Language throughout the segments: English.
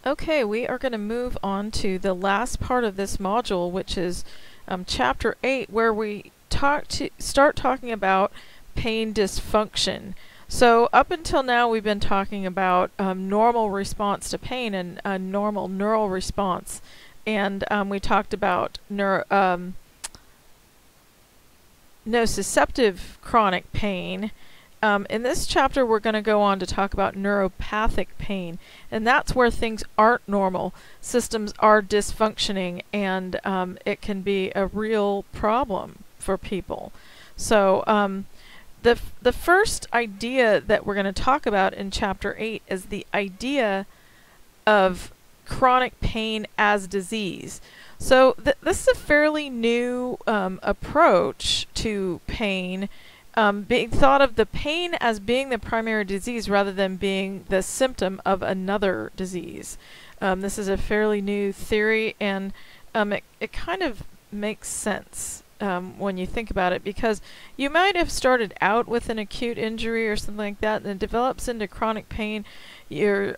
Okay, we are going to move on to the last part of this module, which is Chapter 8, where we start talking about pain dysfunction. So up until now, we've been talking about normal response to pain and a normal neural response. And we talked about nociceptive chronic pain. In this chapter, we're going to go on to talk about neuropathic pain, and that's where things aren't normal. Systems are dysfunctioning, and it can be a real problem for people. So the first idea that we're going to talk about in Chapter 8 is the idea of chronic pain as disease. So this is a fairly new approach to pain, being thought of the pain as being the primary disease rather than being the symptom of another disease. This is a fairly new theory, and it kind of makes sense when you think about it, because you might have started out with an acute injury or something like that, and it develops into chronic pain. Your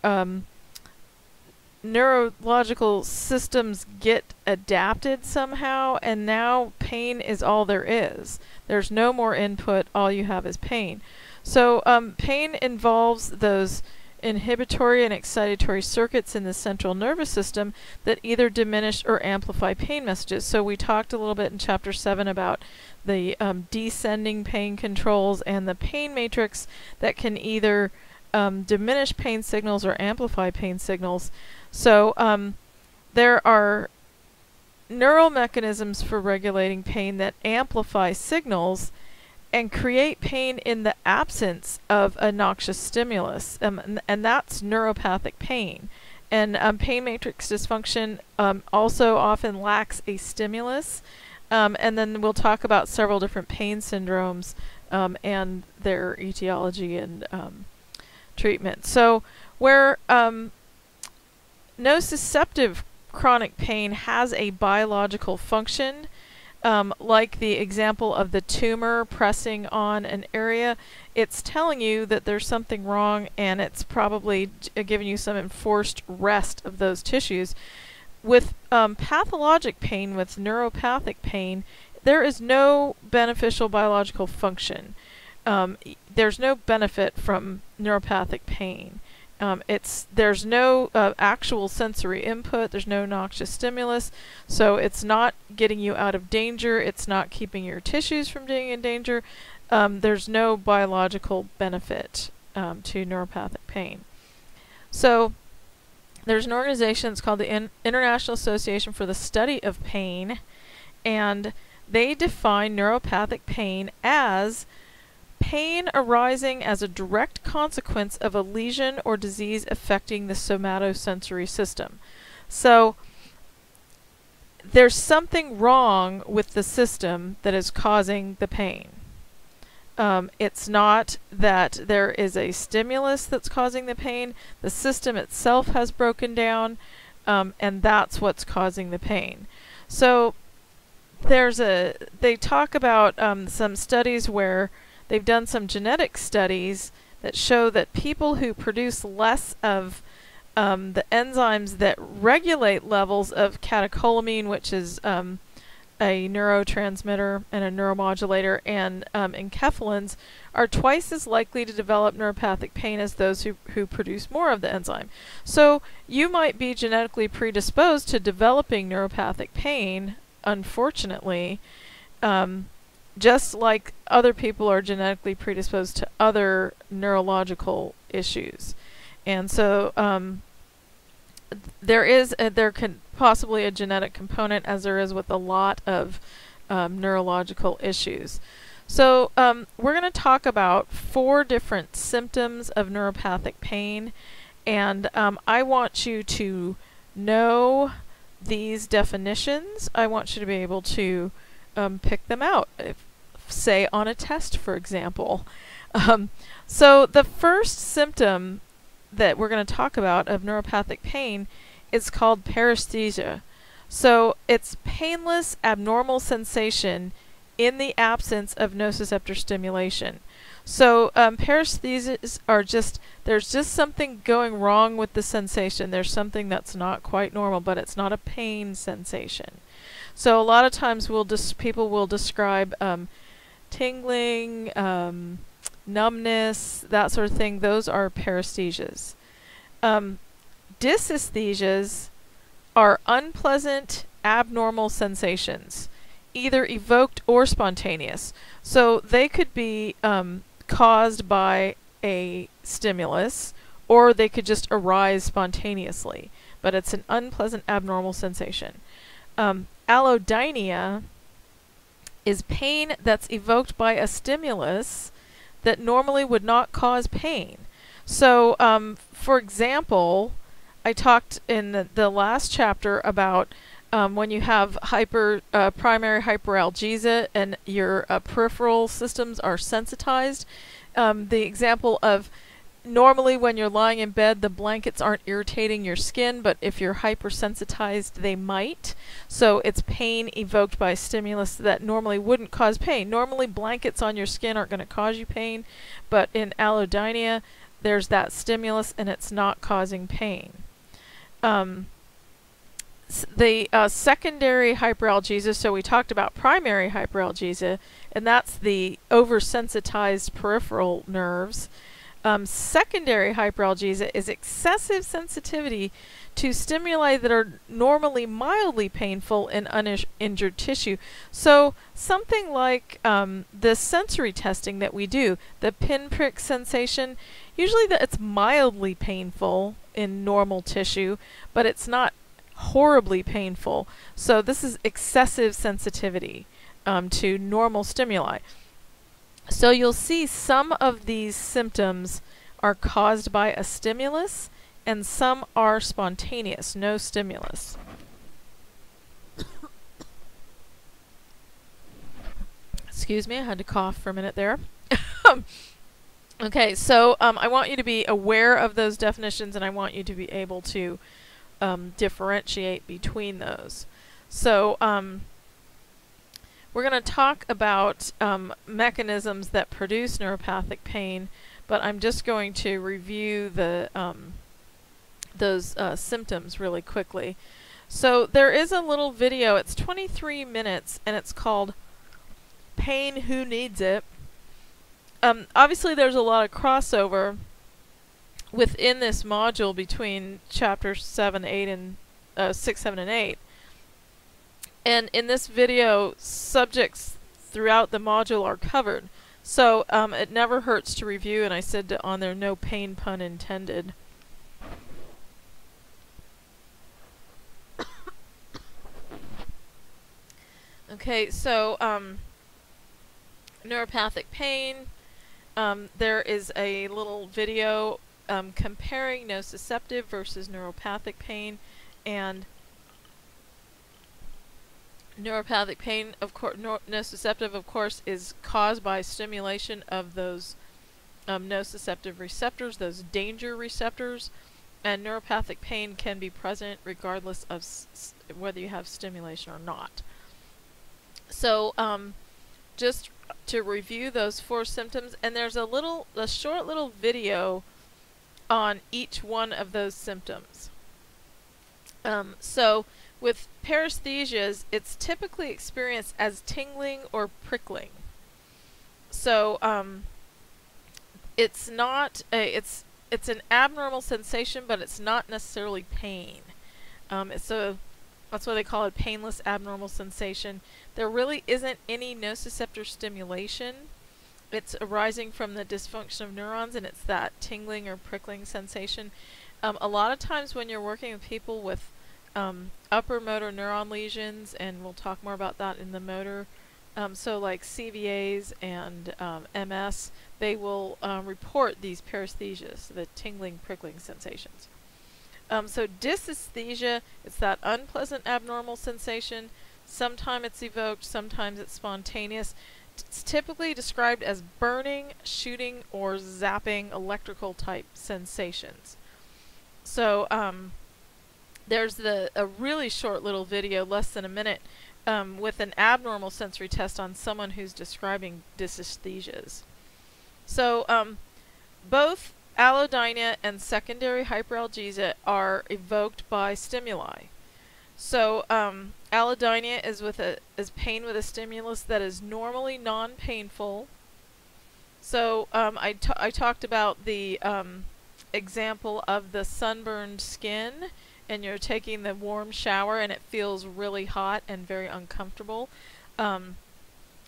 neurological systems get adapted somehow, and now pain is all there is. There's no more input, all you have is pain. So pain involves those inhibitory and excitatory circuits in the central nervous system that either diminish or amplify pain messages. So we talked a little bit in Chapter 7 about the descending pain controls and the pain matrix that can either diminish pain signals or amplify pain signals. So there are neural mechanisms for regulating pain that amplify signals and create pain in the absence of a noxious stimulus, and that's neuropathic pain. And pain matrix dysfunction also often lacks a stimulus, and then we'll talk about several different pain syndromes and their etiology and treatment. So where nociceptive chronic pain has a biological function, like the example of the tumor pressing on an area, it's telling you that there's something wrong, and it's probably giving you some enforced rest of those tissues. With pathologic pain, with neuropathic pain, there is no beneficial biological function. There's no benefit from neuropathic pain. There's no actual sensory input, there's no noxious stimulus, so it's not getting you out of danger, it's not keeping your tissues from being in danger. There's no biological benefit to neuropathic pain. So there's an organization that's called the International Association for the Study of Pain, and they define neuropathic pain as pain arising as a direct consequence of a lesion or disease affecting the somatosensory system. So there's something wrong with the system that is causing the pain. It's not that there is a stimulus that's causing the pain. The system itself has broken down, and that's what's causing the pain. So they talk about some studies where they've done some genetic studies that show that people who produce less of the enzymes that regulate levels of catecholamine, which is a neurotransmitter and a neuromodulator, and enkephalins, are twice as likely to develop neuropathic pain as those who produce more of the enzyme. So you might be genetically predisposed to developing neuropathic pain, unfortunately, just like other people are genetically predisposed to other neurological issues. And so there can possibly a genetic component, as there is with a lot of neurological issues. So we're going to talk about 4 different symptoms of neuropathic pain, and I want you to know these definitions. I want you to be able to pick them out, say on a test, for example. So the first symptom that we're going to talk about of neuropathic pain is called paresthesia. So it's painless, abnormal sensation in the absence of nociceptor stimulation. So paresthesias are just, there's just something going wrong with the sensation. There's something that's not quite normal, but it's not a pain sensation. So a lot of times people will describe tingling, numbness, that sort of thing. Those are paresthesias. Dysesthesias are unpleasant, abnormal sensations, either evoked or spontaneous. So they could be caused by a stimulus, or they could just arise spontaneously, but it's an unpleasant, abnormal sensation. Allodynia is pain that's evoked by a stimulus that normally would not cause pain. So, for example, I talked in the last chapter about when you have primary hyperalgesia and your peripheral systems are sensitized. The example of normally when you're lying in bed, the blankets aren't irritating your skin, but if you're hypersensitized, they might. So it's pain evoked by a stimulus that normally wouldn't cause pain. Normally blankets on your skin aren't going to cause you pain, but in allodynia, there's that stimulus and it's not causing pain. The secondary hyperalgesia, so we talked about primary hyperalgesia, and that's the oversensitized peripheral nerves. Secondary hyperalgesia is excessive sensitivity to stimuli that are normally mildly painful in uninjured tissue. So something like the sensory testing that we do, the pinprick sensation, usually it's mildly painful in normal tissue, but it's not horribly painful. So this is excessive sensitivity to normal stimuli. So you'll see some of these symptoms are caused by a stimulus and some are spontaneous, no stimulus. Excuse me, I had to cough for a minute there. Okay, so I want you to be aware of those definitions, and I want you to be able to differentiate between those. So we're going to talk about mechanisms that produce neuropathic pain, but I'm just going to review those symptoms really quickly. So there is a little video, it's 23 minutes, and it's called Pain Who Needs It? Obviously there's a lot of crossover within this module between chapters 7, 8, and 6, 7, and 8. And in this video, subjects throughout the module are covered. So it never hurts to review, and I said on there, no pain pun intended. Okay, so neuropathic pain. There is a little video comparing nociceptive versus neuropathic pain, and neuropathic pain, of course, nociceptive, of course, is caused by stimulation of those nociceptive receptors, those danger receptors, and neuropathic pain can be present regardless of whether you have stimulation or not. So, just to review those 4 symptoms, and there's a short little video on each one of those symptoms. So with paresthesias, it's typically experienced as tingling or prickling. So it's not it's an abnormal sensation, but it's not necessarily pain. That's why they call it painless abnormal sensation. There really isn't any nociceptor stimulation. It's arising from the dysfunction of neurons, and it's that tingling or prickling sensation. A lot of times when you're working with people with upper motor neuron lesions, and we'll talk more about that in the motor, so like CVAs and MS, they will report these paresthesias, the tingling, prickling sensations. So dysesthesia, it's that unpleasant abnormal sensation. Sometimes it's evoked, sometimes it's spontaneous. It's typically described as burning, shooting, or zapping electrical type sensations. So there's a really short little video, less than a minute, with an abnormal sensory test on someone who's describing dysesthesias. So both allodynia and secondary hyperalgesia are evoked by stimuli. So allodynia is pain with a stimulus that is normally non-painful. So I talked about the example of the sunburned skin, and you're taking the warm shower and it feels really hot and very uncomfortable.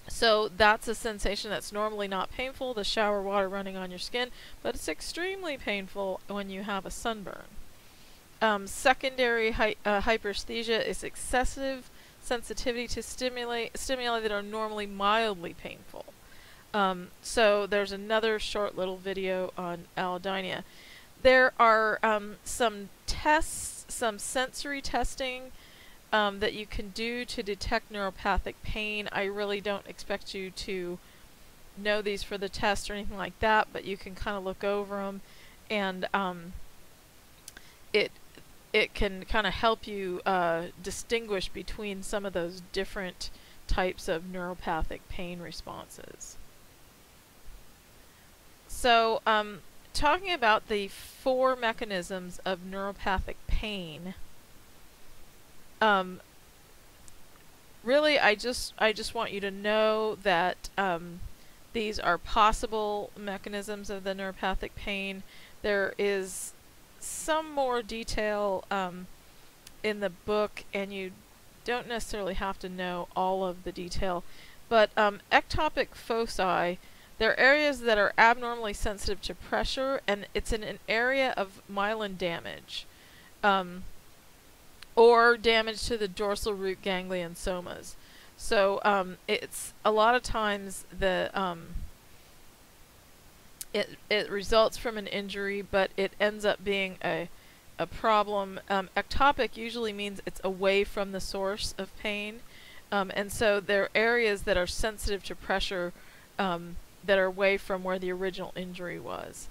So that's a sensation that's normally not painful, the shower water running on your skin, but it's extremely painful when you have a sunburn. Secondary hyperesthesia is excessive sensitivity to stimuli that are normally mildly painful. So there's another short little video on allodynia. There are some tests, some sensory testing that you can do to detect neuropathic pain. I really don't expect you to know these for the test or anything like that, but you can kind of look over them, and it can kind of help you distinguish between some of those different types of neuropathic pain responses. So talking about the 4 mechanisms of neuropathic pain, really I just want you to know that these are possible mechanisms of the neuropathic pain. There is some more detail in the book, and you don't necessarily have to know all of the detail, but ectopic foci, they're areas that are abnormally sensitive to pressure, and it's in an area of myelin damage or damage to the dorsal root ganglion somas. So it's a lot of times the it results from an injury, but it ends up being a problem. Ectopic usually means it's away from the source of pain, and so there are areas that are sensitive to pressure that are away from where the original injury was.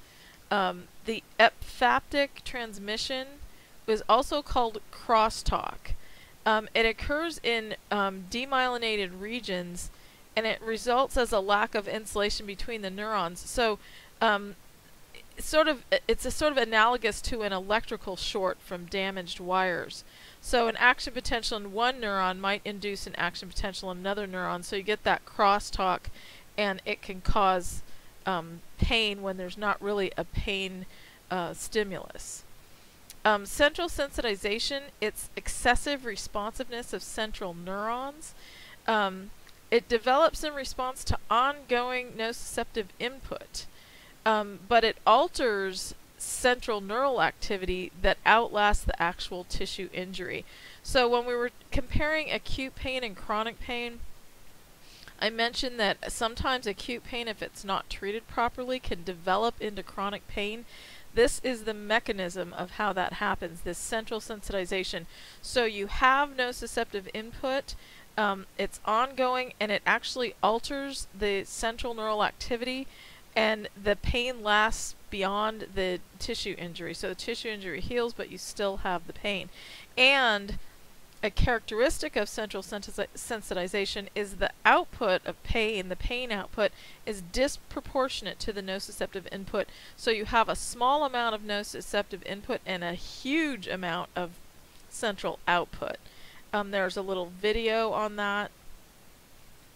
The ephaptic transmission is also called crosstalk. It occurs in demyelinated regions, and it results as a lack of insulation between the neurons. So it's a sort of analogous to an electrical short from damaged wires. So an action potential in one neuron might induce an action potential in another neuron, so you get that crosstalk, and it can cause pain when there's not really a pain stimulus. Central sensitization, it's excessive responsiveness of central neurons. It develops in response to ongoing nociceptive input, but it alters central neural activity that outlasts the actual tissue injury. So when we were comparing acute pain and chronic pain, I mentioned that sometimes acute pain, if it's not treated properly, can develop into chronic pain. This is the mechanism of how that happens, this central sensitization. So you have nociceptive input, it's ongoing, and it actually alters the central neural activity, and the pain lasts beyond the tissue injury. So the tissue injury heals, but you still have the pain. And a characteristic of central sensitization is the output of pain, the pain output, is disproportionate to the nociceptive input. So you have a small amount of nociceptive input and a huge amount of central output. There's a little video on that,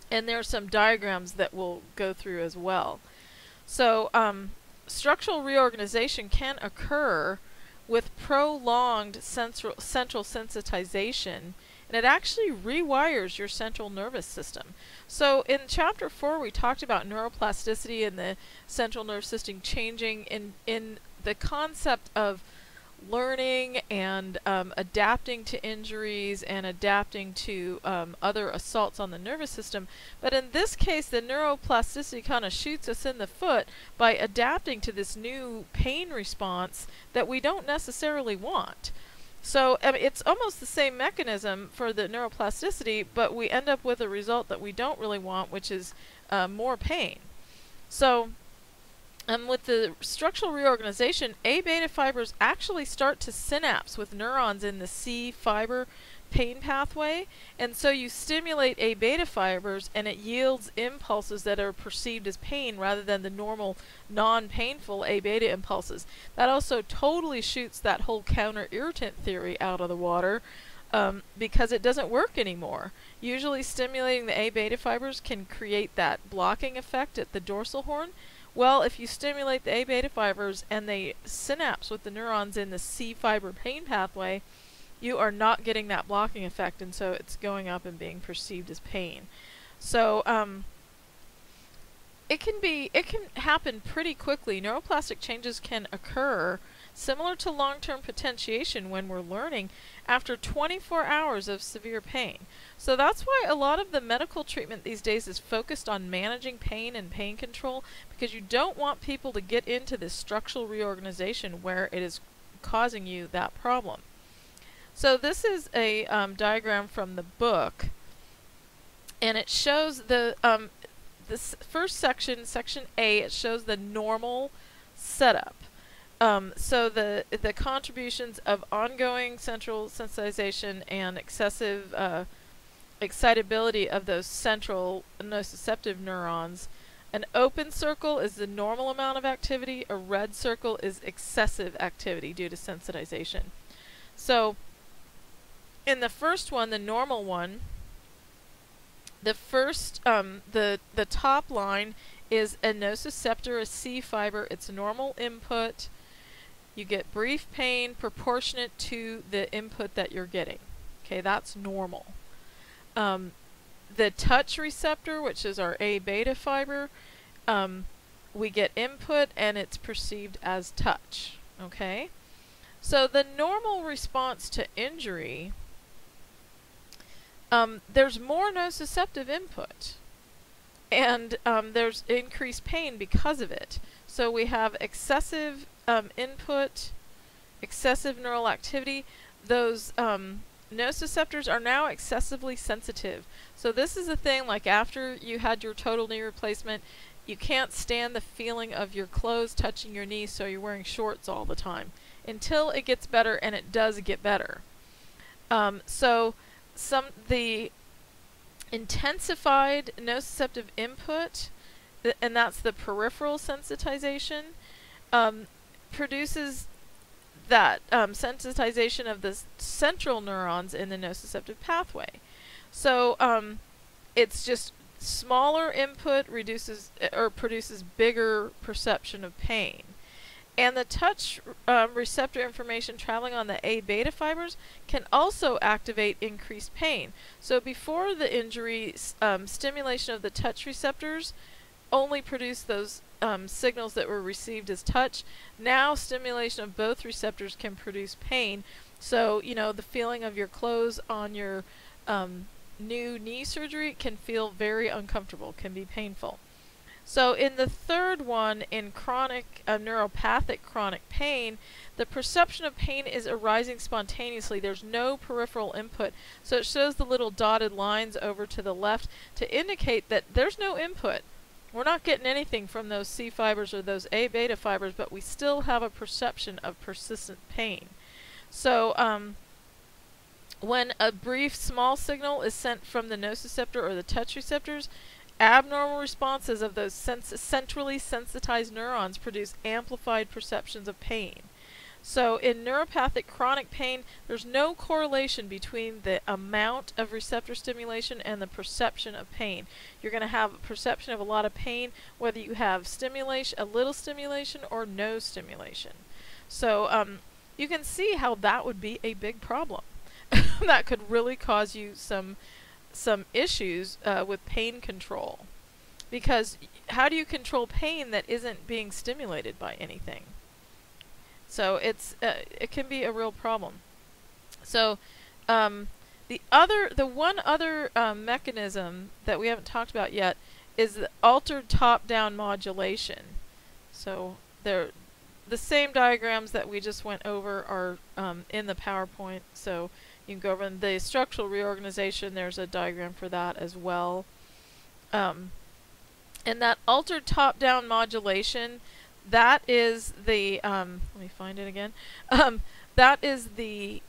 and there are some diagrams that we'll go through as well. So structural reorganization can occur with prolonged central sensitization, and it actually rewires your central nervous system. So in chapter 4 we talked about neuroplasticity and the central nervous system changing in the concept of learning and adapting to injuries and adapting to other assaults on the nervous system. But in this case, the neuroplasticity kind of shoots us in the foot by adapting to this new pain response that we don't necessarily want. So it's almost the same mechanism for the neuroplasticity, but we end up with a result that we don't really want, which is more pain. So With the structural reorganization, A beta fibers actually start to synapse with neurons in the C fiber pain pathway, and so you stimulate A beta fibers and it yields impulses that are perceived as pain rather than the normal non-painful A beta impulses. That also totally shoots that whole counter irritant theory out of the water, because it doesn't work anymore. Usually stimulating the A beta fibers can create that blocking effect at the dorsal horn. Well, if you stimulate the A beta fibers and they synapse with the neurons in the C fiber pain pathway, you are not getting that blocking effect, and so it's going up and being perceived as pain. So it can happen pretty quickly. Neuroplastic changes can occur similar to long-term potentiation when we're learning after 24 hours of severe pain. So that's why a lot of the medical treatment these days is focused on managing pain and pain control, because you don't want people to get into this structural reorganization where it is causing you that problem. So this is a diagram from the book, and it shows this first section, section A, it shows the normal setup. So the contributions of ongoing central sensitization and excessive excitability of those central nociceptive neurons. An open circle is the normal amount of activity. A red circle is excessive activity due to sensitization. So in the first one, the normal one, the first, the top line is a nociceptor, a C fiber. It's normal input. You get brief pain proportionate to the input that you're getting. Okay, that's normal. The touch receptor, which is our A beta fiber, we get input and it's perceived as touch. Okay, so the normal response to injury, there's more nociceptive input, and there's increased pain because of it. So we have excessive input, excessive neural activity. Those nociceptors are now excessively sensitive. So this is a thing, like after you had your total knee replacement, you can't stand the feeling of your clothes touching your knee, so you're wearing shorts all the time until it gets better, and it does get better. So the intensified nociceptive input, and that's the peripheral sensitization, produces that sensitization of the central neurons in the nociceptive pathway. So it's just smaller input reduces or produces bigger perception of pain. And the touch receptor information traveling on the A beta fibers can also activate increased pain. So before the injury, stimulation of the touch receptors only produced those signals that were received as touch. Now stimulation of both receptors can produce pain. So, you know, the feeling of your clothes on your new knee surgery can feel very uncomfortable, can be painful. So in the third one, in chronic neuropathic chronic pain, the perception of pain is arising spontaneously. There's no peripheral input. So it shows the little dotted lines over to the left to indicate that there's no input. We're not getting anything from those C fibers or those A beta fibers, but we still have a perception of persistent pain. So when a brief small signal is sent from the nociceptor or the touch receptors, abnormal responses of those centrally sensitized neurons produce amplified perceptions of pain. So in neuropathic chronic pain, there's no correlation between the amount of receptor stimulation and the perception of pain. You're going to have a perception of a lot of pain whether you have stimulation, a little stimulation, or no stimulation. So you can see how that would be a big problem. That could really cause you some issues with pain control, because how do you control pain that isn't being stimulated by anything? So it can be a real problem. So the one other mechanism that we haven't talked about yet is the altered top-down modulation. So the same diagrams that we just went over are in the PowerPoint, so you can go over the structural reorganization. There's a diagram for that as well. And that altered top-down modulation, that is the, let me find it again, that is the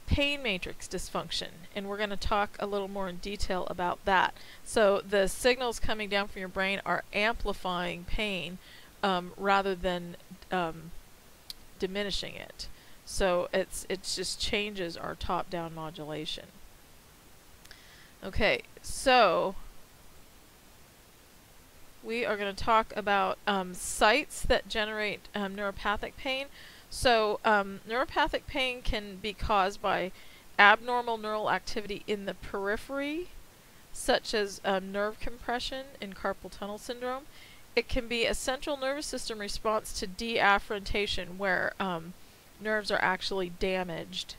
pain matrix dysfunction, and we're going to talk a little more in detail about that. So the signals coming down from your brain are amplifying pain rather than diminishing it. So it just changes our top-down modulation. Okay, so we are going to talk about sites that generate neuropathic pain. So neuropathic pain can be caused by abnormal neural activity in the periphery, such as nerve compression in carpal tunnel syndrome. It can be a central nervous system response to deafferentation, where nerves are actually damaged.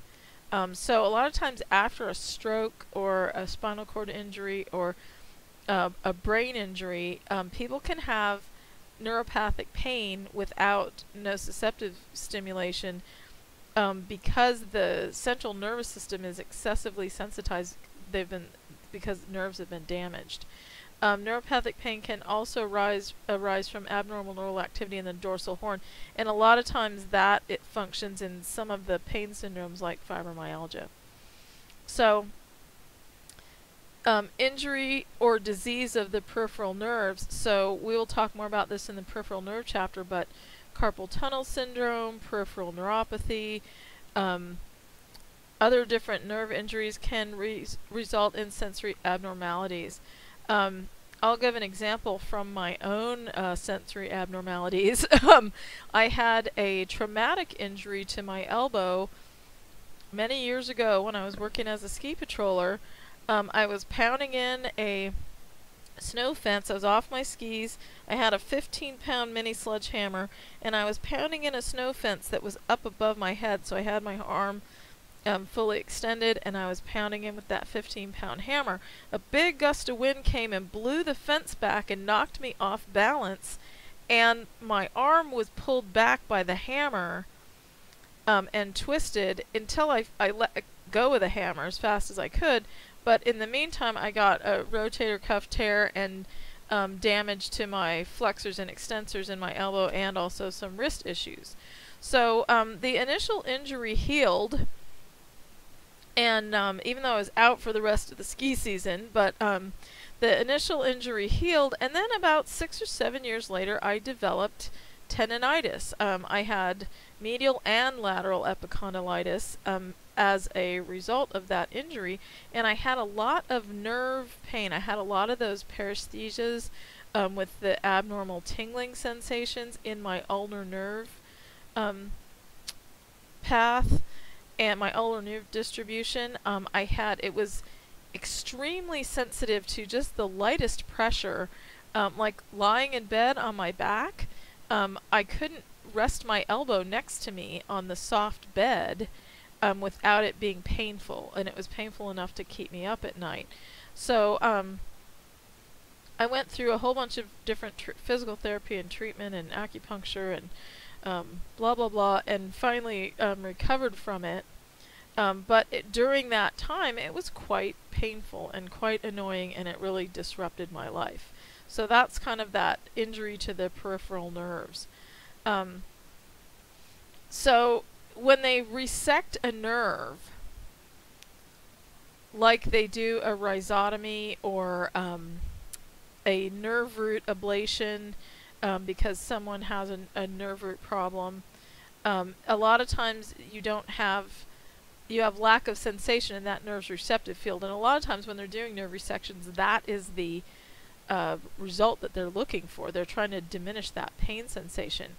So a lot of times after a stroke or a spinal cord injury or a brain injury, people can have neuropathic pain without nociceptive stimulation because the central nervous system is excessively sensitized. Because nerves have been damaged. Neuropathic pain can also arise from abnormal neural activity in the dorsal horn, and a lot of times that it functions in some of the pain syndromes like fibromyalgia. So injury or disease of the peripheral nerves. So we will talk more about this in the peripheral nerve chapter, but carpal tunnel syndrome, peripheral neuropathy, other different nerve injuries can result in sensory abnormalities. I'll give an example from my own sensory abnormalities. I had a traumatic injury to my elbow many years ago when I was working as a ski patroller. I was pounding in a snow fence. I was off my skis. I had a 15-pound mini sledgehammer, and I was pounding in a snow fence that was up above my head, so I had my arm fully extended, and I was pounding in with that 15-pound hammer. A big gust of wind came and blew the fence back and knocked me off balance, and my arm was pulled back by the hammer and twisted until I let go of the hammer as fast as I could. But in the meantime, I got a rotator cuff tear and damage to my flexors and extensors in my elbow, and also some wrist issues. So the initial injury healed, and even though I was out for the rest of the ski season, but the initial injury healed, and then about 6 or 7 years later I developed tendinitis. I had medial and lateral epicondylitis as a result of that injury, and I had a lot of nerve pain. I had a lot of those paresthesias with the abnormal tingling sensations in my ulnar nerve path and my ulnar nerve distribution. It was extremely sensitive to just the lightest pressure, like lying in bed on my back. I couldn't rest my elbow next to me on the soft bed without it being painful, and it was painful enough to keep me up at night. So I went through a whole bunch of different physical therapy and treatment and acupuncture and blah blah blah, and finally recovered from it. But during that time it was quite painful and quite annoying, and it really disrupted my life. So that's kind of that injury to the peripheral nerves. So when they resect a nerve, like they do a rhizotomy or a nerve root ablation because someone has a nerve root problem, a lot of times you have lack of sensation in that nerve's receptive field, and a lot of times when they're doing nerve resections, that is the result that they're looking for. They're trying to diminish that pain sensation.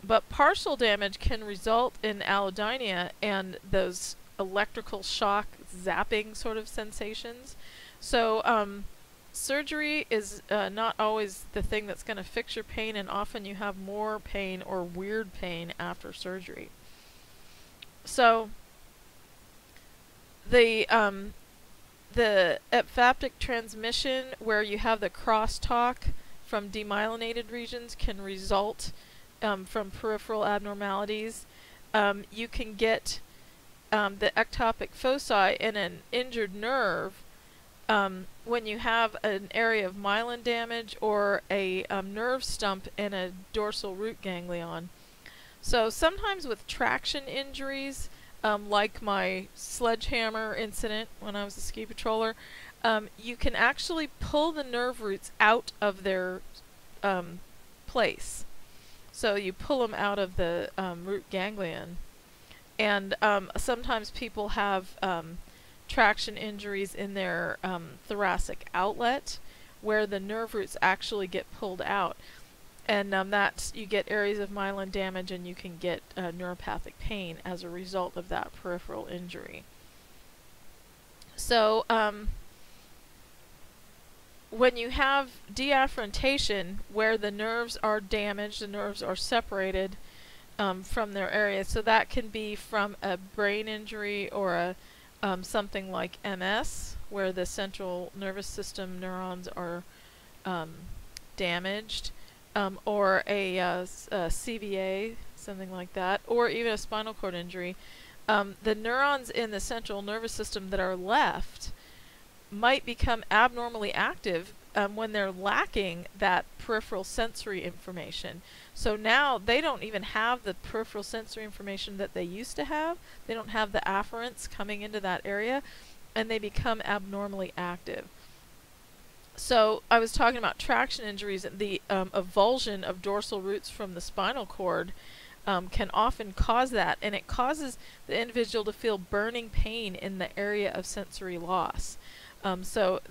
But partial damage can result in allodynia and those electrical shock zapping sort of sensations. So surgery is not always the thing that's going to fix your pain, and often you have more pain or weird pain after surgery. So the epiphaptic transmission, where you have the crosstalk from demyelinated regions, can result from peripheral abnormalities. You can get the ectopic foci in an injured nerve when you have an area of myelin damage or a nerve stump in a dorsal root ganglion. So sometimes with traction injuries, like my sledgehammer incident when I was a ski patroller, you can actually pull the nerve roots out of their place. So you pull them out of the root ganglion. And sometimes people have traction injuries in their thoracic outlet where the nerve roots actually get pulled out. And that you get areas of myelin damage, and you can get neuropathic pain as a result of that peripheral injury. So when you have deafferentation, where the nerves are damaged, the nerves are separated from their area, so that can be from a brain injury or a something like MS, where the central nervous system neurons are damaged. Or a CVA, something like that, or even a spinal cord injury. The neurons in the central nervous system that are left might become abnormally active when they're lacking that peripheral sensory information. So now they don't even have the peripheral sensory information that they used to have. They don't have the afferents coming into that area, and they become abnormally active. So I was talking about traction injuries, and the avulsion of dorsal roots from the spinal cord can often cause that, and it causes the individual to feel burning pain in the area of sensory loss. So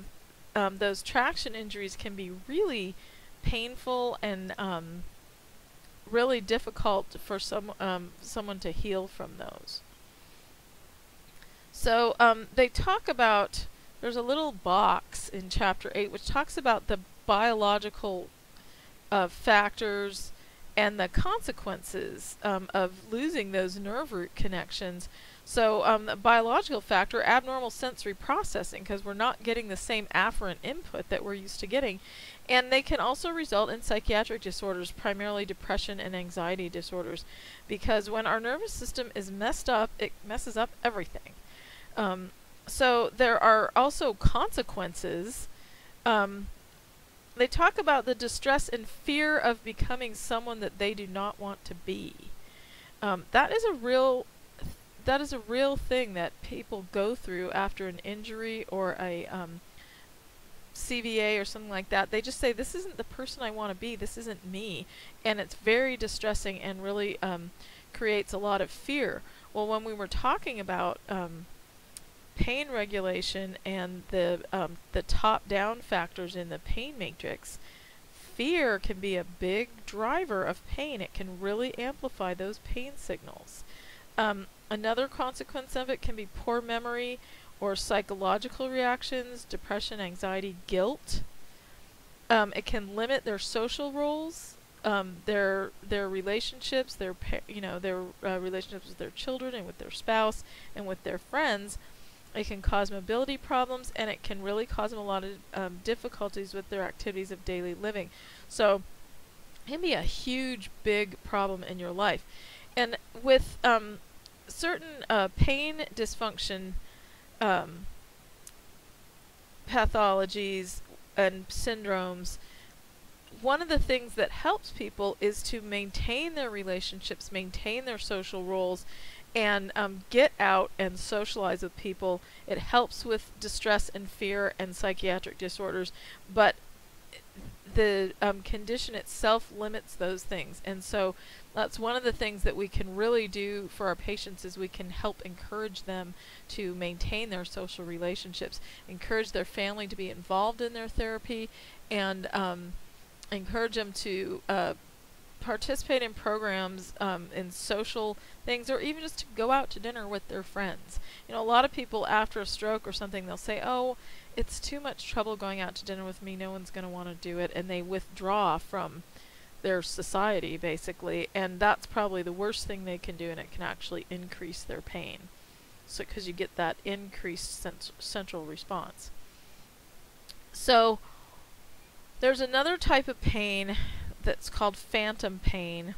those traction injuries can be really painful and really difficult for someone to heal from those. So they talk about, there's a little box in Chapter 8 which talks about the biological factors and the consequences of losing those nerve root connections. So the biological factor, abnormal sensory processing, because we're not getting the same afferent input that we're used to getting. And they can also result in psychiatric disorders, primarily depression and anxiety disorders, because when our nervous system is messed up, it messes up everything. So there are also consequences. They talk about the distress and fear of becoming someone that they do not want to be. That is a real thing that people go through after an injury or a CVA or something like that. They just say, this isn't the person I want to be, this isn't me. And it's very distressing and really creates a lot of fear. Well, when we were talking about pain regulation and the top-down factors in the pain matrix, fear can be a big driver of pain. It can really amplify those pain signals. Another consequence of it can be poor memory or psychological reactions, depression, anxiety, guilt. It can limit their social roles, their relationships, their relationships with their children and with their spouse and with their friends. It can cause mobility problems, and it can really cause them a lot of difficulties with their activities of daily living. So it can be a huge, big problem in your life. And with certain pain dysfunction pathologies and syndromes, one of the things that helps people is to maintain their relationships, maintain their social roles, and get out and socialize with people. It helps with distress and fear and psychiatric disorders, but the condition itself limits those things. And so that's one of the things that we can really do for our patients, is we can help encourage them to maintain their social relationships, encourage their family to be involved in their therapy, and encourage them to participate in programs, in social things, or even just to go out to dinner with their friends. You know, a lot of people after a stroke or something, they'll say, oh, it's too much trouble going out to dinner with me, no one's going to want to do it, and they withdraw from their society, basically, and that's probably the worst thing they can do, and it can actually increase their pain. So, because you get that increased central response. So, there's another type of pain that's called phantom pain.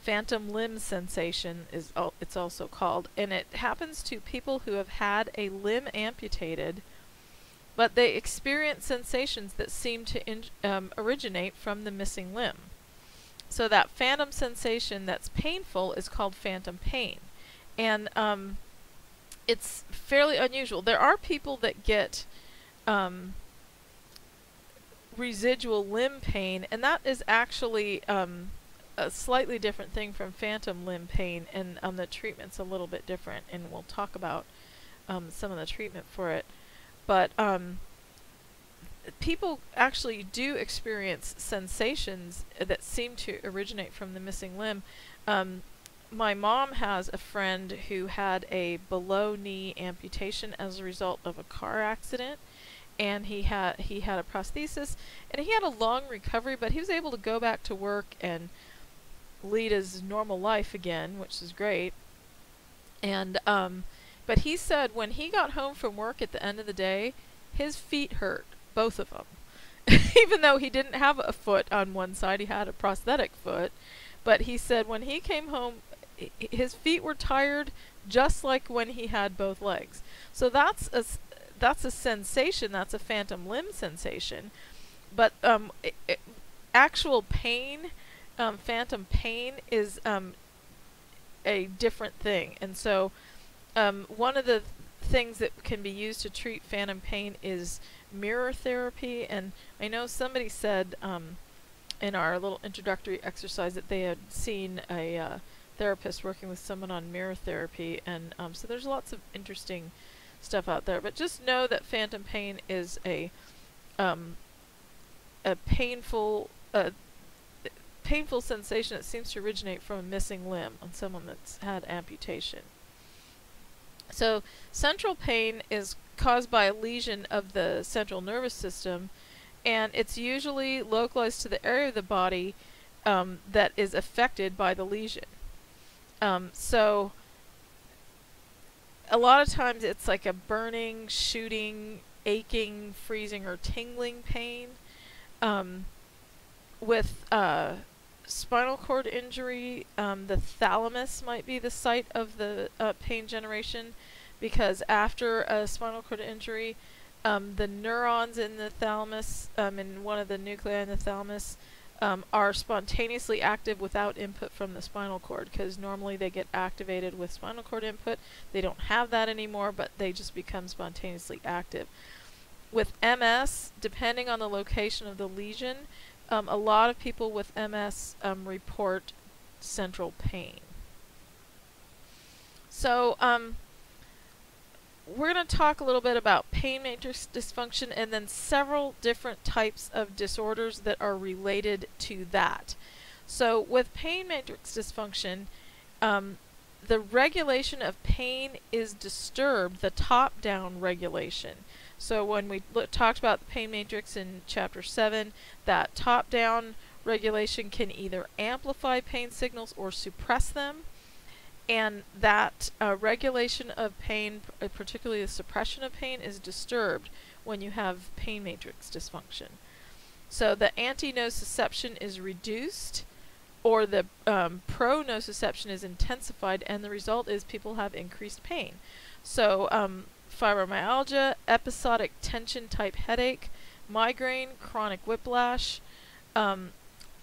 Phantom limb sensation is it's also called, and it happens to people who have had a limb amputated but they experience sensations that seem to originate from the missing limb. So that phantom sensation that's painful is called phantom pain. And it's fairly unusual. There are people that get residual limb pain, and that is actually a slightly different thing from phantom limb pain, and the treatment's a little bit different, and we'll talk about some of the treatment for it. But people actually do experience sensations that seem to originate from the missing limb. My mom has a friend who had a below-knee amputation as a result of a car accident, and he had a prosthesis, and he had a long recovery, but he was able to go back to work and lead his normal life again, which is great. And but he said when he got home from work at the end of the day, his feet hurt, both of them. Even though he didn't have a foot on one side, he had a prosthetic foot. But he said when he came home, his feet were tired just like when he had both legs. So that's a sensation, that's a phantom limb sensation. But actual pain, phantom pain, is a different thing. And so one of the things that can be used to treat phantom pain is mirror therapy. And I know somebody said in our little introductory exercise that they had seen a therapist working with someone on mirror therapy, and so there's lots of interesting stuff out there. But just know that phantom pain is a painful sensation that seems to originate from a missing limb on someone that's had amputation. So central pain is caused by a lesion of the central nervous system, and it's usually localized to the area of the body that is affected by the lesion. So a lot of times it's like a burning, shooting, aching, freezing, or tingling pain. With spinal cord injury, the thalamus might be the site of the pain generation, because after a spinal cord injury, the neurons in the thalamus, in one of the nuclei in the thalamus, are spontaneously active without input from the spinal cord, because normally they get activated with spinal cord input. They don't have that anymore, but they just become spontaneously active. With MS, depending on the location of the lesion, a lot of people with MS report central pain. So we're going to talk a little bit about pain matrix dysfunction, and then several different types of disorders that are related to that. So with pain matrix dysfunction, the regulation of pain is disturbed, the top-down regulation. So when we talked about the pain matrix in Chapter 7, that top-down regulation can either amplify pain signals or suppress them. And that regulation of pain, particularly the suppression of pain, is disturbed when you have pain matrix dysfunction. So the anti-nociception is reduced, or the pro-nociception is intensified, and the result is people have increased pain. So fibromyalgia, episodic tension-type headache, migraine, chronic whiplash,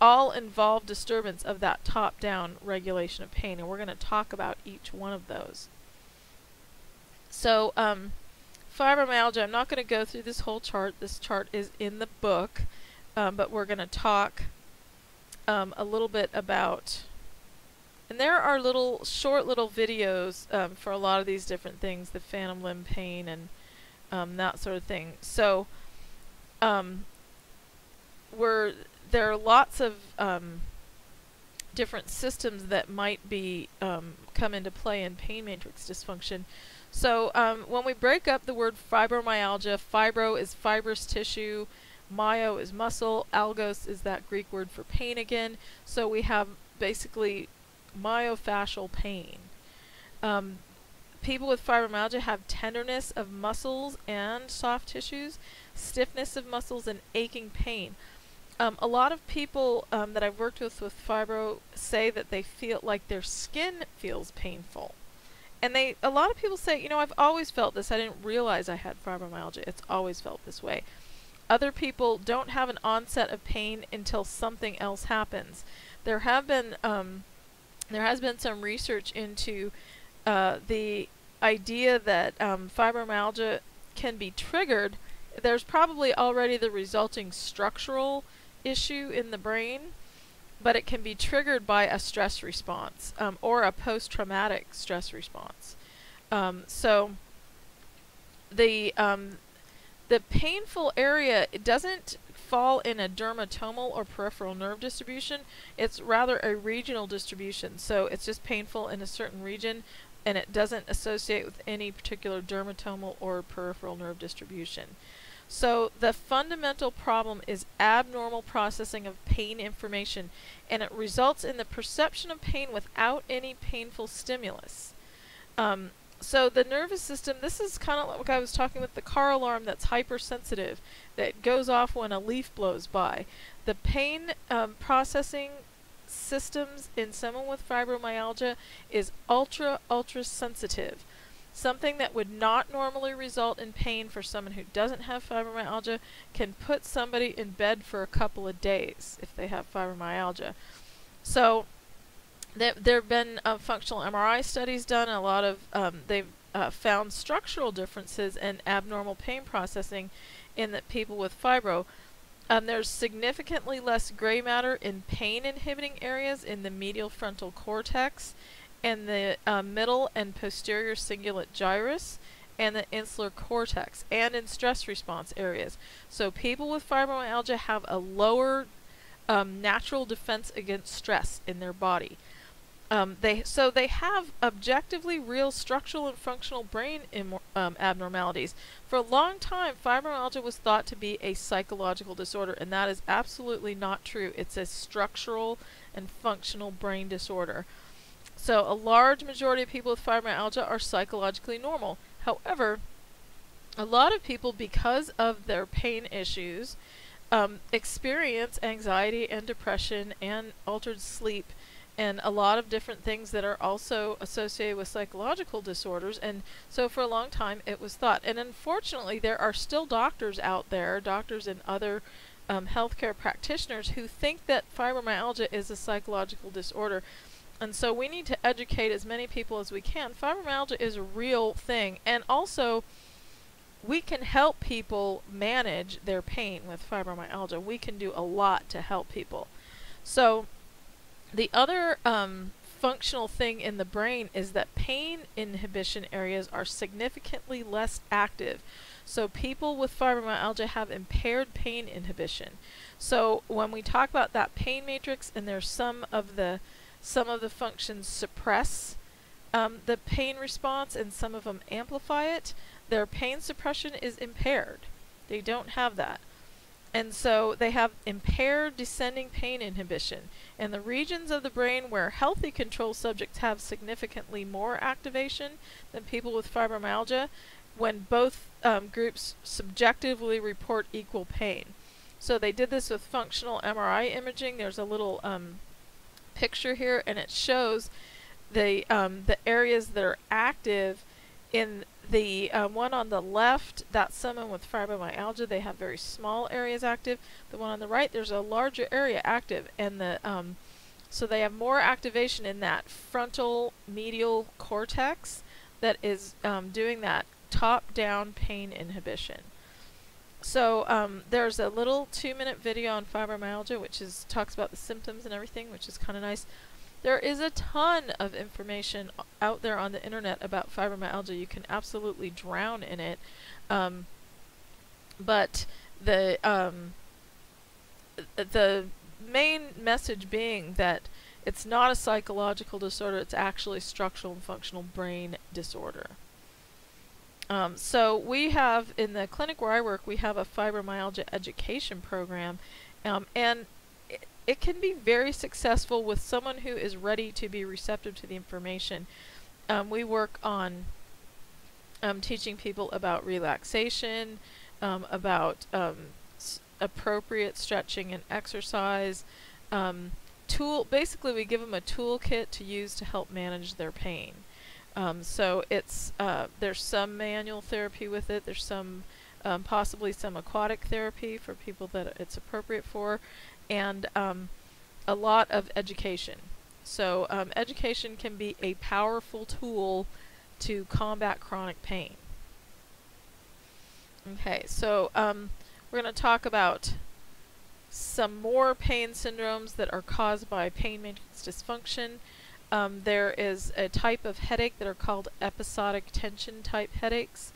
all involve disturbance of that top-down regulation of pain, and we're going to talk about each one of those. So fibromyalgia, I'm not going to go through this whole chart. This chart is in the book, but we're going to talk a little bit about, and there are short little videos for a lot of these different things, the phantom limb pain and that sort of thing. So there are lots of different systems that might be come into play in pain matrix dysfunction. So when we break up the word fibromyalgia, fibro is fibrous tissue, myo is muscle, algos is that Greek word for pain again. So we have basically myofascial pain. People with fibromyalgia have tenderness of muscles and soft tissues, stiffness of muscles, and aching pain. A lot of people that I've worked with fibro say that they feel like their skin feels painful. and a lot of people say, you know, I've always felt this. I didn't realize I had fibromyalgia. It's always felt this way. Other people don't have an onset of pain until something else happens. There has been some research into the idea that fibromyalgia can be triggered. There's probably already the resulting structural issue in the brain, but it can be triggered by a stress response or a post-traumatic stress response. So the painful area, it doesn't fall in a dermatomal or peripheral nerve distribution. It's rather a regional distribution. So it's just painful in a certain region, and it doesn't associate with any particular dermatomal or peripheral nerve distribution. So the fundamental problem is abnormal processing of pain information, and it results in the perception of pain without any painful stimulus. So the nervous system, this is kind of like I was talking with the car alarm that's hypersensitive, that goes off when a leaf blows by. The pain processing systems in someone with fibromyalgia is ultra sensitive. Something that would not normally result in pain for someone who doesn't have fibromyalgia can put somebody in bed for a couple of days if they have fibromyalgia. So there have been functional MRI studies done. A lot of they've found structural differences in abnormal pain processing in the people with fibro. There's significantly less gray matter in pain inhibiting areas in the medial frontal cortex, and the middle and posterior cingulate gyrus, and the insular cortex, and in stress response areas. So people with fibromyalgia have a lower natural defense against stress in their body. They have objectively real structural and functional brain abnormalities. For a long time, fibromyalgia was thought to be a psychological disorder, and that is absolutely not true. It's a structural and functional brain disorder. So a large majority of people with fibromyalgia are psychologically normal. However, a lot of people, because of their pain issues, experience anxiety and depression and altered sleep and a lot of different things that are also associated with psychological disorders. And so for a long time it was thought. And unfortunately there are still doctors out there, doctors and other healthcare practitioners, who think that fibromyalgia is a psychological disorder. And so we need to educate as many people as we can. Fibromyalgia is a real thing, and also we can help people manage their pain with fibromyalgia. We can do a lot to help people. So the other functional thing in the brain is that pain inhibition areas are significantly less active. So people with fibromyalgia have impaired pain inhibition. So when we talk about that pain matrix, and there's some of the functions suppress the pain response and some of them amplify it, their pain suppression is impaired. They don't have that. And so they have impaired descending pain inhibition. And the regions of the brain where healthy control subjects have significantly more activation than people with fibromyalgia, when both groups subjectively report equal pain. So they did this with functional MRI imaging. There's a little picture here, and it shows the areas that are active. In the one on the left, that's someone with fibromyalgia. They have very small areas active. The one on the right, there's a larger area active, and so they have more activation in that frontal medial cortex that is doing that top-down pain inhibition. So there's a little 2-minute video on fibromyalgia, which talks about the symptoms and everything, which is kind of nice. There is a ton of information out there on the internet about fibromyalgia. You can absolutely drown in it. But the main message being that it's not a psychological disorder, it's actually structural and functional brain disorder. So we have, in the clinic where I work, we have a fibromyalgia education program, and it can be very successful with someone who is ready to be receptive to the information. We work on teaching people about relaxation, about appropriate stretching and exercise. Basically we give them a toolkit to use to help manage their pain. So it's there's some manual therapy with it. There's some possibly some aquatic therapy for people that it's appropriate for, and a lot of education. So education can be a powerful tool to combat chronic pain. Okay, so we're going to talk about some more pain syndromes that are caused by pain matrix dysfunction. There is a type of headache that are called episodic tension type headaches.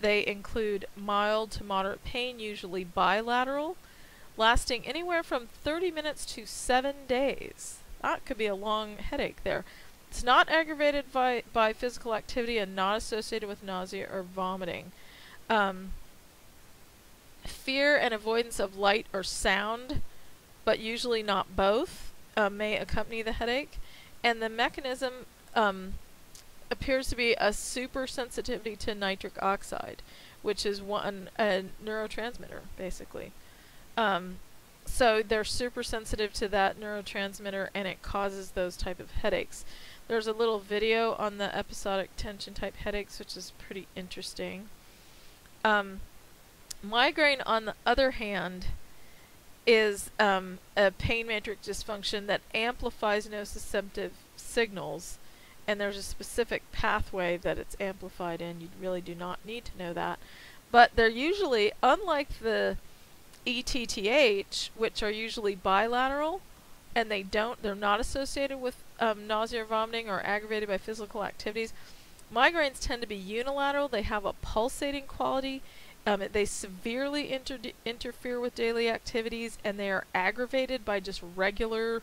They include mild to moderate pain, usually bilateral, lasting anywhere from 30 minutes to 7 days. That could be a long headache there. It's not aggravated by physical activity and not associated with nausea or vomiting. Fear and avoidance of light or sound, but usually not both, may accompany the headache. And the mechanism appears to be a super sensitivity to nitric oxide, which is a neurotransmitter, basically. So they're super sensitive to that neurotransmitter, and it causes those type of headaches. There's a little video on the episodic tension type headaches, which is pretty interesting. Migraine, on the other hand, is a pain matrix dysfunction that amplifies nociceptive signals, and there's a specific pathway that it's amplified in. You really do not need to know that. But they're usually, unlike the ETTH, which are usually bilateral, and they're not associated with nausea or vomiting or aggravated by physical activities. Migraines tend to be unilateral. They have a pulsating quality. They severely interfere with daily activities, and they are aggravated by just regular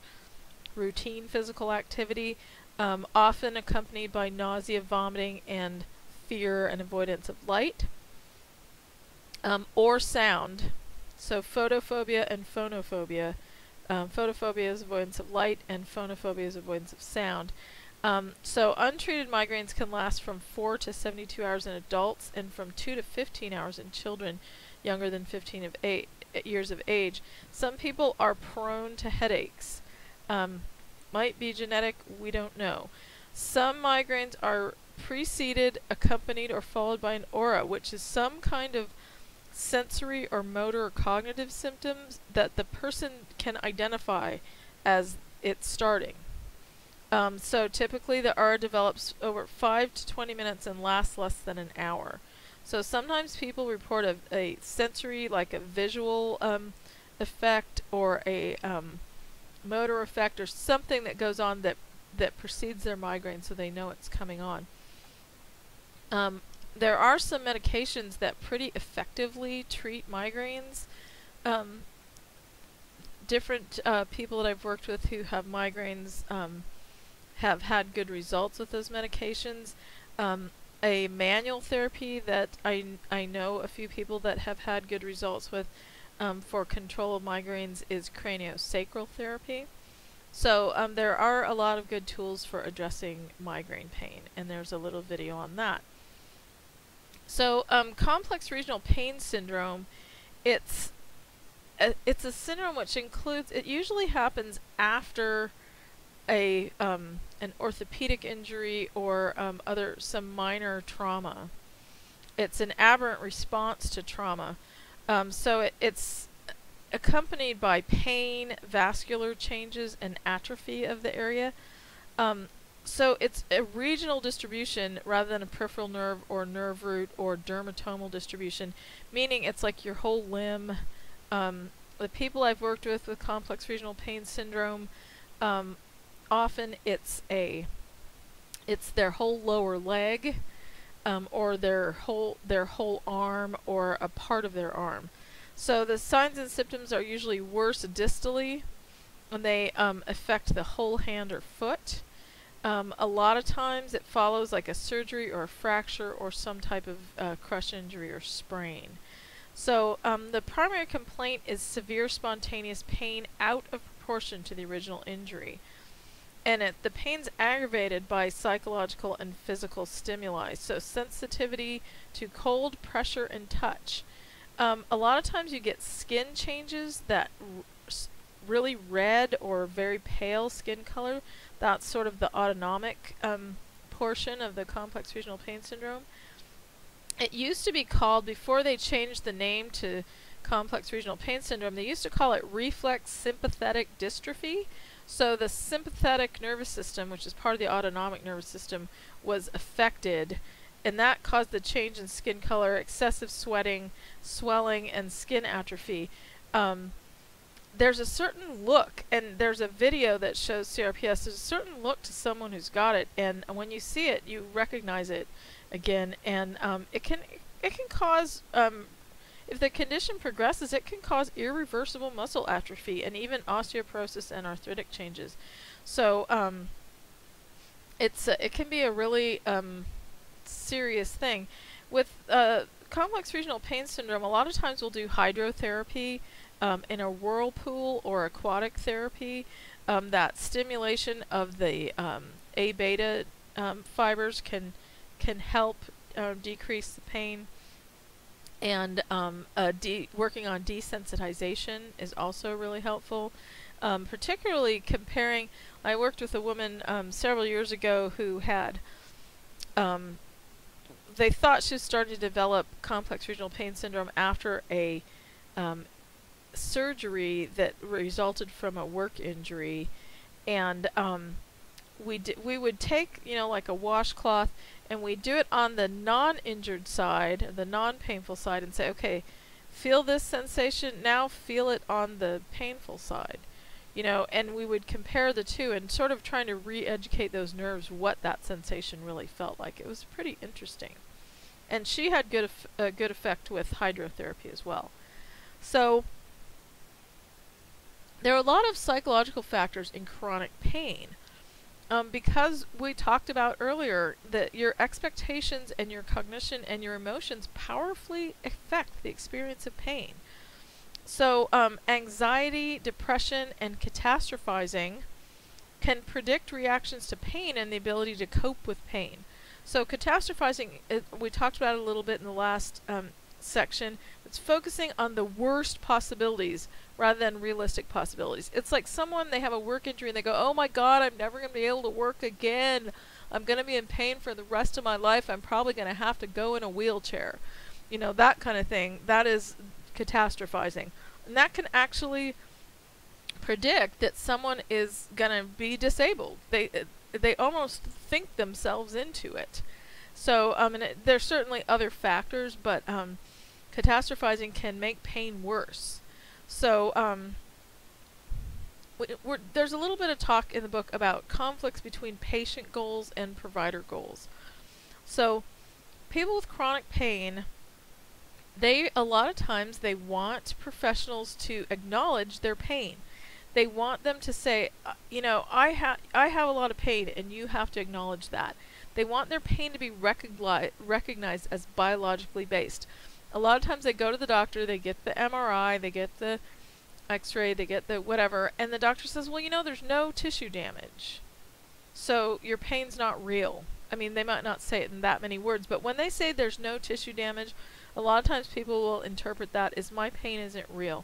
routine physical activity, often accompanied by nausea, vomiting, and fear and avoidance of light or sound. So photophobia and phonophobia. Photophobia is avoidance of light, and phonophobia is avoidance of sound. So untreated migraines can last from 4 to 72 hours in adults and from 2 to 15 hours in children younger than 15 years of age. Some people are prone to headaches. Might be genetic, we don't know. Some migraines are preceded, accompanied, or followed by an aura, which is some kind of sensory or motor or cognitive symptoms that the person can identify as it's starting. So typically the aura develops over 5 to 20 minutes and lasts less than an hour. So sometimes people report a sensory, like a visual effect, or a motor effect, or something that goes on that precedes their migraine, so they know it's coming on. There are some medications that pretty effectively treat migraines. Different people that I've worked with who have migraines have had good results with those medications. A manual therapy that I know a few people that have had good results with for control of migraines is craniosacral therapy. So there are a lot of good tools for addressing migraine pain, and there's a little video on that. So complex regional pain syndrome, it's a syndrome which includes, it usually happens after an orthopedic injury or some minor trauma. It's an aberrant response to trauma. So it's accompanied by pain, vascular changes, and atrophy of the area. So it's a regional distribution rather than a peripheral nerve or nerve root or dermatomal distribution, meaning it's like your whole limb. The people I've worked with complex regional pain syndrome, often it's their whole lower leg, or their whole arm, or a part of their arm. So the signs and symptoms are usually worse distally, and they affect the whole hand or foot. A lot of times it follows like a surgery or a fracture or some type of crush injury or sprain. So the primary complaint is severe spontaneous pain out of proportion to the original injury. And the pain's aggravated by psychological and physical stimuli. So sensitivity to cold, pressure, and touch. A lot of times you get skin changes that really red or very pale skin color. That's sort of the autonomic portion of the complex regional pain syndrome. It used to be called, before they changed the name to complex regional pain syndrome, they used to call it reflex sympathetic dystrophy. So the sympathetic nervous system, which is part of the autonomic nervous system, was affected, and that caused the change in skin color, excessive sweating, swelling, and skin atrophy. There's a certain look, and there's a video that shows CRPS. There's a certain look to someone who's got it, and when you see it, you recognize it again. And it can cause, if the condition progresses, it can cause irreversible muscle atrophy and even osteoporosis and arthritic changes. So it can be a really serious thing. With complex regional pain syndrome, a lot of times we'll do hydrotherapy in a whirlpool or aquatic therapy. That stimulation of the A beta fibers can help decrease the pain. And working on desensitization is also really helpful. Particularly comparing, I worked with a woman several years ago who had, they thought she was starting to develop complex regional pain syndrome after a surgery that resulted from a work injury. And we would take, like a washcloth, and we do it on the non-injured side, the non-painful side, and say, okay, feel this sensation, now feel it on the painful side. And we would compare the two and sort of trying to re-educate those nerves what that sensation really felt like. It was pretty interesting. And she had good effect with hydrotherapy as well. So there are a lot of psychological factors in chronic pain. Because we talked about earlier that your expectations and your cognition and your emotions powerfully affect the experience of pain. So anxiety, depression, and catastrophizing can predict reactions to pain and the ability to cope with pain. So catastrophizing, we talked about it a little bit in the last section. It's focusing on the worst possibilities rather than realistic possibilities. It's like someone, they have a work injury and they go, oh my God, I'm never going to be able to work again. I'm going to be in pain for the rest of my life. I'm probably going to have to go in a wheelchair. That kind of thing. That is catastrophizing. And that can actually predict that someone is going to be disabled. They almost think themselves into it. So there's certainly other factors, but catastrophizing can make pain worse. So there's a little bit of talk in the book about conflicts between patient goals and provider goals. So people with chronic pain, a lot of times they want professionals to acknowledge their pain. They want them to say, I have a lot of pain and you have to acknowledge that. They want their pain to be recognized as biologically based. A lot of times they go to the doctor, they get the MRI, they get the X-ray, they get the whatever, and the doctor says, well, there's no tissue damage, so your pain's not real. I mean, they might not say it in that many words, but when they say there's no tissue damage, a lot of times people will interpret that as my pain isn't real.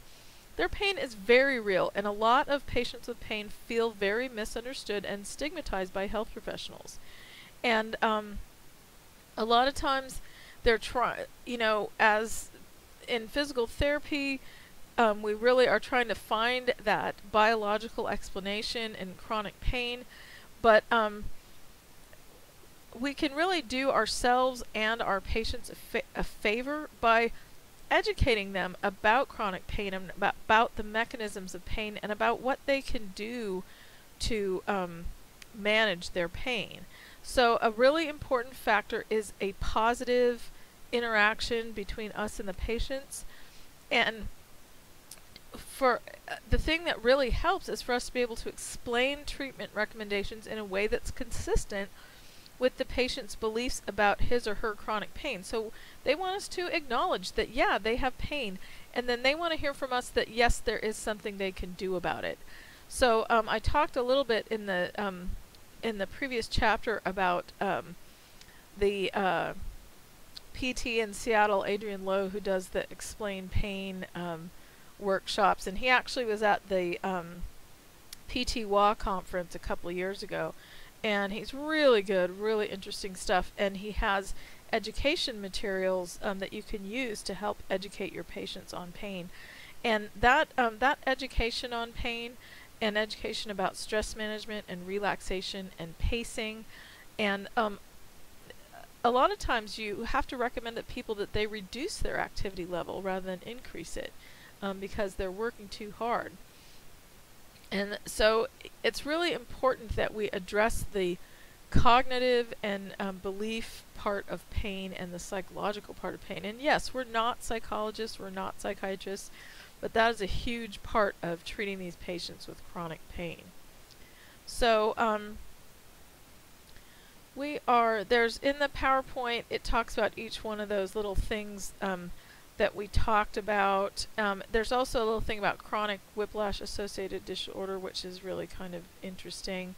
Their pain is very real, and a lot of patients with pain feel very misunderstood and stigmatized by health professionals. And a lot of times they're as in physical therapy, we really are trying to find that biological explanation in chronic pain, but we can really do ourselves and our patients a favor by educating them about chronic pain and about the mechanisms of pain and about what they can do to manage their pain. So a really important factor is a positive interaction between us and the patients. And for the thing that really helps is for us to be able to explain treatment recommendations in a way that's consistent with the patient's beliefs about his or her chronic pain. So they want us to acknowledge that, yeah, they have pain, and then they want to hear from us that, yes, there is something they can do about it. So I talked a little bit in the previous chapter about the PT in Seattle, Adrian Lowe, who does the Explain Pain workshops, and he actually was at the PT WA conference a couple of years ago, and he's really good, really interesting stuff, and he has education materials that you can use to help educate your patients on pain. And that education on pain and education about stress management and relaxation and pacing, and a lot of times you have to recommend that people that they reduce their activity level rather than increase it, because they're working too hard. And so it's really important that we address the cognitive and belief part of pain and the psychological part of pain. And yes, we're not psychologists, we're not psychiatrists, but that is a huge part of treating these patients with chronic pain. So there's in the PowerPoint, it talks about each one of those little things that we talked about. There's also a little thing about chronic whiplash associated disorder, which is really kind of interesting,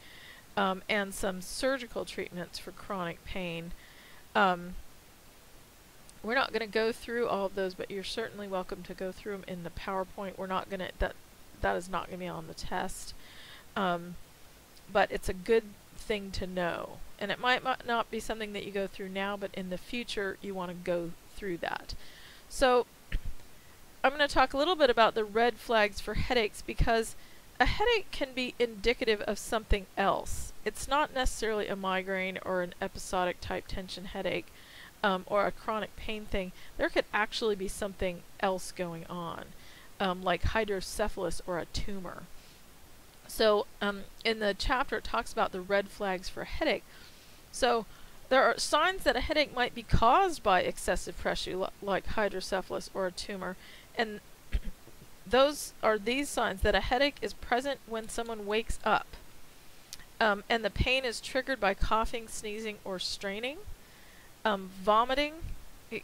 and some surgical treatments for chronic pain. We're not going to go through all of those, but you're certainly welcome to go through them in the PowerPoint. We're not going to, that is not going to be on the test, but it's a good thing to know. And it might not be something that you go through now, but in the future you want to go through that. So I'm going to talk a little bit about the red flags for headaches, because a headache can be indicative of something else. It's not necessarily a migraine or an episodic type tension headache, or a chronic pain thing. There could actually be something else going on, like hydrocephalus or a tumor. So in the chapter it talks about the red flags for headache. So there are signs that a headache might be caused by excessive pressure, like hydrocephalus or a tumor, and those are these signs: that a headache is present when someone wakes up, and the pain is triggered by coughing, sneezing, or straining. Vomiting,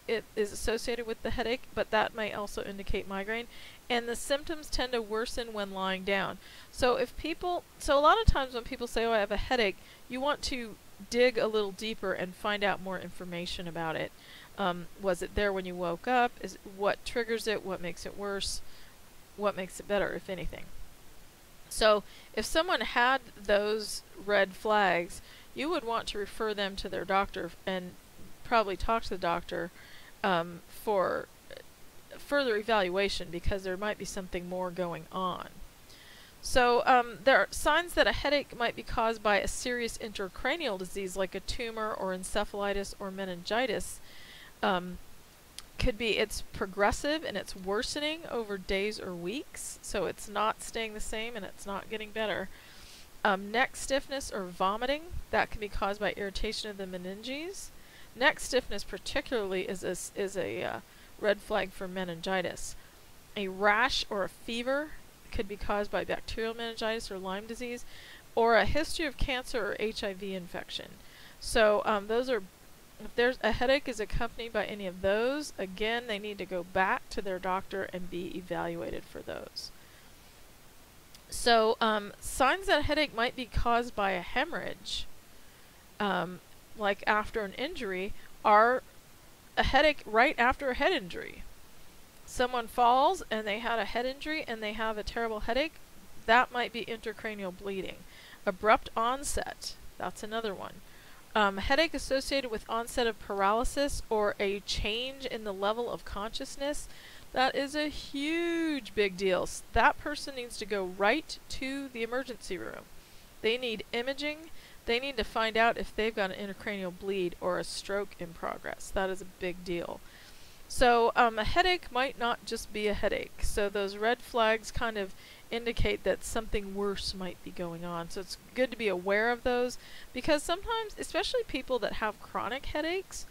it is associated with the headache, but that may also indicate migraine. And the symptoms tend to worsen when lying down. So a lot of times when people say, oh, I have a headache, you want to dig a little deeper and find out more information about it. Was it there when you woke up? What triggers it? What makes it worse? What makes it better, if anything? So if someone had those red flags, you would want to refer them to their doctor and probably talk to the doctor for further evaluation, because there might be something more going on. So there are signs that a headache might be caused by a serious intracranial disease, like a tumor or encephalitis or meningitis. Could be it's progressive and it's worsening over days or weeks, so it's not staying the same and it's not getting better. Neck stiffness or vomiting, that can be caused by irritation of the meninges. Neck stiffness particularly is a red flag for meningitis. A rash or a fever could be caused by bacterial meningitis or Lyme disease, or a history of cancer or HIV infection. So if there's a headache is accompanied by any of those, again, they need to go back to their doctor and be evaluated for those. So signs that a headache might be caused by a hemorrhage, like after an injury, are a headache right after a head injury. Someone falls and they had a head injury and they have a terrible headache, that might be intracranial bleeding. Abrupt onset, that's another one. Headache associated with onset of paralysis or a change in the level of consciousness, that is a huge big deal. That person needs to go right to the emergency room. They need imaging. They need to find out if they've got an intracranial bleed or a stroke in progress. That is a big deal. So a headache might not just be a headache. So those red flags kind of indicate that something worse might be going on. So it's good to be aware of those, because sometimes, especially people that have chronic headaches,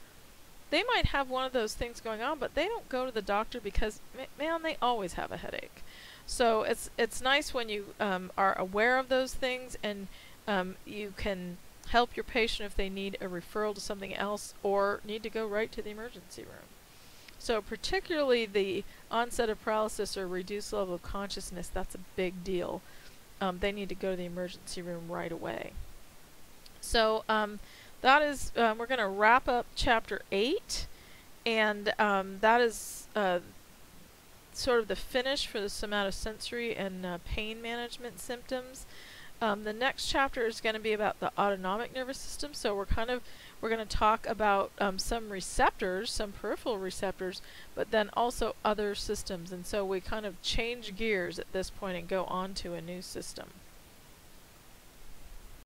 they might have one of those things going on, but they don't go to the doctor because, man, they always have a headache. So it's nice when you are aware of those things, and you can help your patient if they need a referral to something else or need to go right to the emergency room. So particularly the onset of paralysis or reduced level of consciousness, that's a big deal. They need to go to the emergency room right away. So that is, we're going to wrap up Chapter 8, and that is sort of the finish for the somatosensory and pain management symptoms. The next chapter is going to be about the autonomic nervous system. So we're going to talk about some receptors, some peripheral receptors, but then also other systems. And so we kind of change gears at this point and go on to a new system.